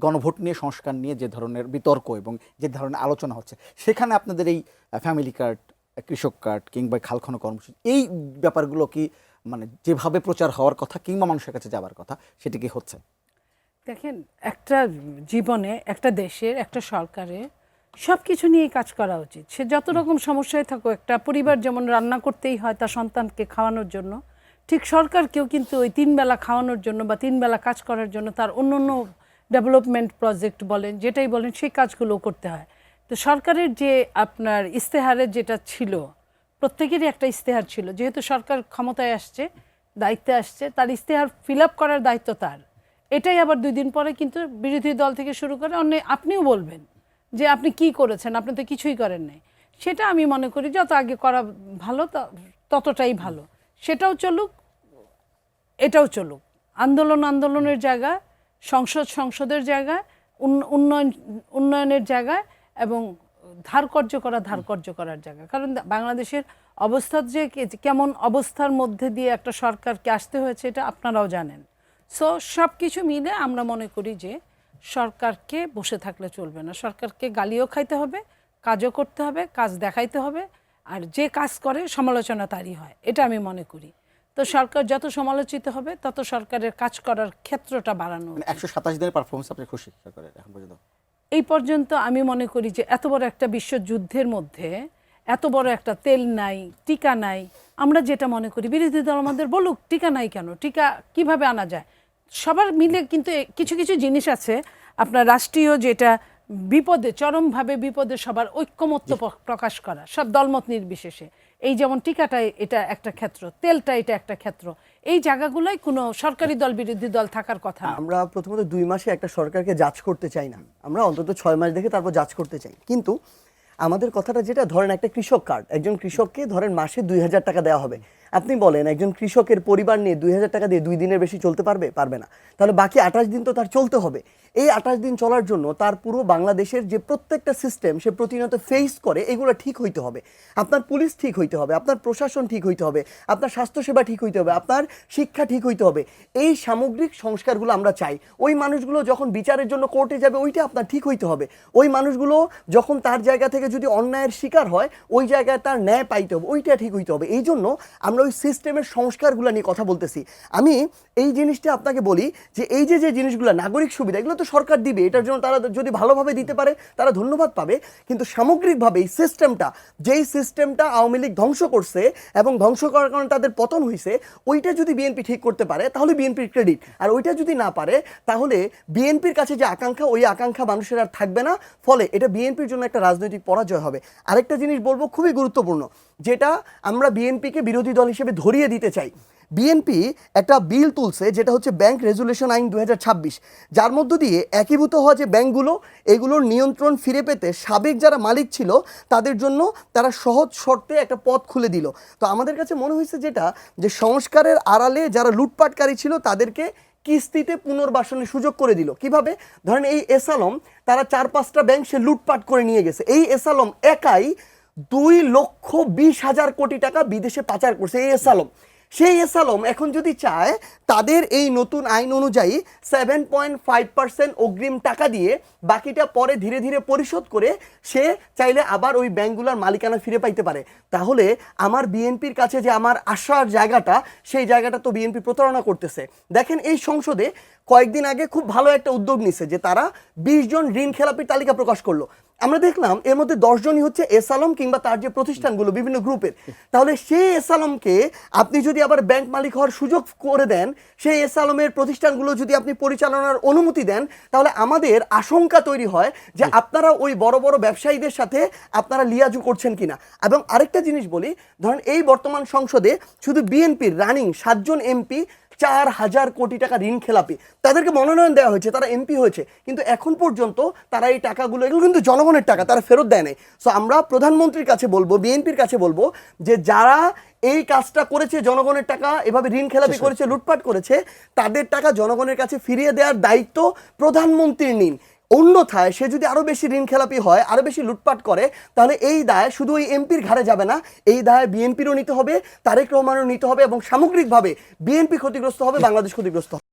গণভোট নিয়ে সংস্কার নিয়ে যে ধরনের বিতর্ক এবং যে ধরনের আলোচনা হচ্ছে, সেখানে আপনাদের এই ফ্যামিলি কার্ড, কৃষক কার্ড কিংবা খাল খনন কর্মসূচি, এই ব্যাপারগুলো কি মানে যেভাবে প্রচার হওয়ার কথা কিংবা মানুষের কাছে যাওয়ার কথা সেটি কি হচ্ছে? দেখেন, একটা জীবনে, একটা দেশের, একটা সরকারের সব কিছু নিয়েই কাজ করা উচিত। সে যত রকম সমস্যায় থাকুক, একটা পরিবার যেমন রান্না করতেই হয় তার সন্তানকে খাওয়ানোর জন্য, ঠিক সরকারকেও কিন্তু ওই 3 বেলা খাওয়ানোর জন্য বা 3 বেলা কাজ করার জন্য তার অন্য অন্য ডেভেলপমেন্ট প্রজেক্ট বলেন, যেটাই বলেন, সেই কাজগুলো করতে হয়। তো সরকারের যে আপনার ইস্তেহারের যেটা ছিল, প্রত্যেকেরই একটা ইস্তেহার ছিল, যেহেতু সরকার ক্ষমতায় আসছে, দায়িত্বে আসছে, তার ইস্তেহার ফিল আপ করার দায়িত্ব তার। এটাই আবার 2 দিন পরে কিন্তু বিরোধী দল থেকে শুরু করে অন্য আপনিও বলবেন যে আপনি কি করেছেন, আপনি তো কিছুই করেন নাই। সেটা আমি মনে করি যত আগে করা ভালো ততটাই ভালো। সেটাও চলুক, এটাও চলুক। আন্দোলনের জায়গায়, সংসদের জায়গায়, উন্নয়নের জায়গায়, এবং ধারকর্য করার জায়গা। কারণ বাংলাদেশের অবস্থা যে কেমন অবস্থার মধ্যে দিয়ে একটা সরকারকে আসতে হয়েছে এটা আপনারাও জানেন। সো সব কিছু মিলে আমরা মনে করি যে সরকারকে বসে থাকলে চলবে না, সরকারকে গালিও খাইতে হবে, কাজও করতে হবে, কাজ দেখাইতে হবে। আর যে কাজ করে সমালোচনা তারই হয়, এটা আমি মনে করি। তো সরকার যত সমালোচিত হবে তত সরকারের কাজ করার ক্ষেত্রটা বাড়ানো। 127 দিনের পারফরমেন্স আপনি খুশি সরকারের এখন পর্যন্ত? এই পর্যন্ত আমি মনে করি যে এত বড় একটা বিশ্বযুদ্ধের মধ্যে এত বড় একটা তেল নাই, টিকা নাই, আমরা যেটা মনে করি, বিরোধী দল আমাদের বলুক টিকা নাই কেন, টিকা কিভাবে আনা যায়, সবার মিলে কিন্তু কিছু কিছু জিনিস আছে আপনার রাষ্ট্রীয়, যেটা বিপদে, চরমভাবে বিপদে সবার ঐক্যমত্য প্রকাশ করা, সব দলমত নির্বিশেষে। এই যেমন টিকাটা এটা একটা ক্ষেত্র, তেলটা এটা একটা ক্ষেত্র। এই জায়গাগুলোই কোনো সরকারি দল বিরোধী দল থাকার কথা না। আমরা প্রথমত 2 মাসে একটা সরকারকে জাজ করতে চাই না, আমরা অন্তত 6 মাস দেখে তারপর জাজ করতে চাই। কিন্তু আমাদের কথাটা যেটা, ধরেন একটা কৃষক কার্ড, একজন কৃষককে ধরেন মাসে 2000 টাকা দেওয়া হবে। আপনি বলেন একজন কৃষকের পরিবার নিয়ে 2000 টাকা দিয়ে 2 দিনের বেশি চলতে পারবে? পারবে না। তাহলে বাকি 28 দিন তো তার চলতে হবে। এই 28 দিন চলার জন্য তার পুরো বাংলাদেশের যে প্রত্যেকটা সিস্টেম সে প্রতিনিয়ত ফেস করে, এগুলো ঠিক হইতে হবে। আপনার পুলিশ ঠিক হইতে হবে, আপনার প্রশাসন ঠিক হইতে হবে, আপনার স্বাস্থ্যসেবা ঠিক হইতে হবে, আপনার শিক্ষা ঠিক হইতে হবে। এই সামগ্রিক সংস্কারগুলো আমরা চাই। ওই মানুষগুলো যখন বিচারের জন্য কোর্টে যাবে, ওইটা আপনার ঠিক হইতে হবে। ওই মানুষগুলো যখন তার জায়গা থেকে যদি অন্যায়ের শিকার হয়, ওই জায়গায় তার ন্যায় পাইতে হবে, ওইটা ঠিক হইতে হবে। এই জন্য আমরা ওই সিস্টেমের সংস্কারগুলো নিয়ে কথা বলতেছি। আমি এই জিনিসটা আপনাকে বলি যে এই যে জিনিসগুলো, নাগরিক সুবিধা, এগুলো তো সরকার দিবে, এটার জন্য তারা যদি ভালোভাবে দিতে পারে তারা ধন্যবাদ পাবে। কিন্তু সামগ্রিকভাবে এই সিস্টেমটা, যেই সিস্টেমটা আওয়ামী লীগ ধ্বংস করছে এবং ধ্বংস করার কারণে তাদের পতন হয়েছে, ওইটা যদি বিএনপি ঠিক করতে পারে তাহলে বিএনপির ক্রেডিট। আর ওইটা যদি না পারে তাহলে বিএনপির কাছে যে আকাঙ্ক্ষা, ওই আকাঙ্ক্ষা মানুষের আর থাকবে না। ফলে এটা বিএনপির জন্য একটা রাজনৈতিক পরাজয় হবে। আরেকটা জিনিস বলবো খুবই গুরুত্বপূর্ণ, যেটা আমরা বিএনপিকে বিরোধী দল হিসেবে ধরিয়ে দিতে চাই। বিএনপি একটা বিল তুলছে, যেটা হচ্ছে ব্যাংক রেজুলেশন আইন 2026, যার মধ্য দিয়ে একীভূত হওয়া যে ব্যাংকগুলো, এগুলোর নিয়ন্ত্রণ ফিরে পেতে সাবেক যারা মালিক ছিল তাদের জন্য তারা সহজ শর্তে একটা পথ খুলে দিল। তো আমাদের কাছে মনে হয়েছে যেটা, যে সংস্কারের আড়ালে যারা লুটপাটকারী ছিল তাদেরকে কিস্তিতে পুনর্বাসনের সুযোগ করে দিল। কিভাবে? ধরেন এই এস আলম, তারা 4-5টা ব্যাংক সে লুটপাট করে নিয়ে গেছে। এই এস আলম একাই 2,20,000 কোটি টাকা বিদেশে পাচার করছে এই এস আলম। সেই এস আলম এখন যদি চায়, তাদের এই নতুন আইন অনুযায়ী 7.5% অগ্রিম টাকা দিয়ে বাকিটা পরে ধীরে ধীরে পরিশোধ করে সে চাইলে আবার ওই ব্যাংকগুলোর মালিকানা ফিরে পাইতে পারে। তাহলে আমার বিএনপির কাছে যে আমার আশার জায়গাটা, সেই জায়গাটা তো বিএনপি প্রতারণা করতেছে। দেখেন এই সংসদে কয়েকদিন আগে খুব ভালো একটা উদ্যোগ নিচ্ছে, যে তারা 20 জন ঋণ খেলাপির তালিকা প্রকাশ করলো। আমরা দেখলাম এর মধ্যে 10 জনই হচ্ছে এস আলম কিংবা তার যে প্রতিষ্ঠানগুলো বিভিন্ন গ্রুপের। তাহলে সেই এস আলমকে আপনি যদি আবার ব্যাংক মালিক হওয়ার সুযোগ করে দেন, সেই এস আলমের প্রতিষ্ঠানগুলো যদি আপনি পরিচালনার অনুমতি দেন, তাহলে আমাদের আশঙ্কা তৈরি হয় যে আপনারা ওই বড় বড় ব্যবসায়ীদের সাথে আপনারা লিয়াজু করছেন কিনা। এবং আরেকটা জিনিস বলি, ধরেন এই বর্তমান সংসদে শুধু বিএনপির রানিং 7 জন এমপি 4,000 কোটি টাকা ঋণ খেলাপি, তাদেরকে মনোনয়ন দেওয়া হয়েছে, তারা এমপি হয়েছে, কিন্তু এখন পর্যন্ত তারা এই টাকাগুলো, এগুলো কিন্তু জনগণের টাকা, তারা ফেরত দেয় নাই। সো আমরা প্রধানমন্ত্রীর কাছে বলবো, বিএনপির কাছে বলবো, যে যারা এই কাজটা করেছে, জনগণের টাকা এভাবে ঋণ খেলাপি করেছে, লুটপাট করেছে, তাদের টাকা জনগণের কাছে ফিরিয়ে দেওয়ার দায়িত্ব প্রধানমন্ত্রীর নিন। অন্যথায় সে যদি আরো বেশি ঋণ খেলাপি হয়, আরো বেশি লুটপাট করে, তাহলে এই দায় শুধু ওই এমপির ঘাড়ে যাবে না, এই দায় বিএনপিরও নিতে হবে, তারেক রহমানও নিতে হবে, এবং সামগ্রিকভাবে বিএনপি ক্ষতিগ্রস্ত হবে, বাংলাদেশ ক্ষতিগ্রস্ত হবে।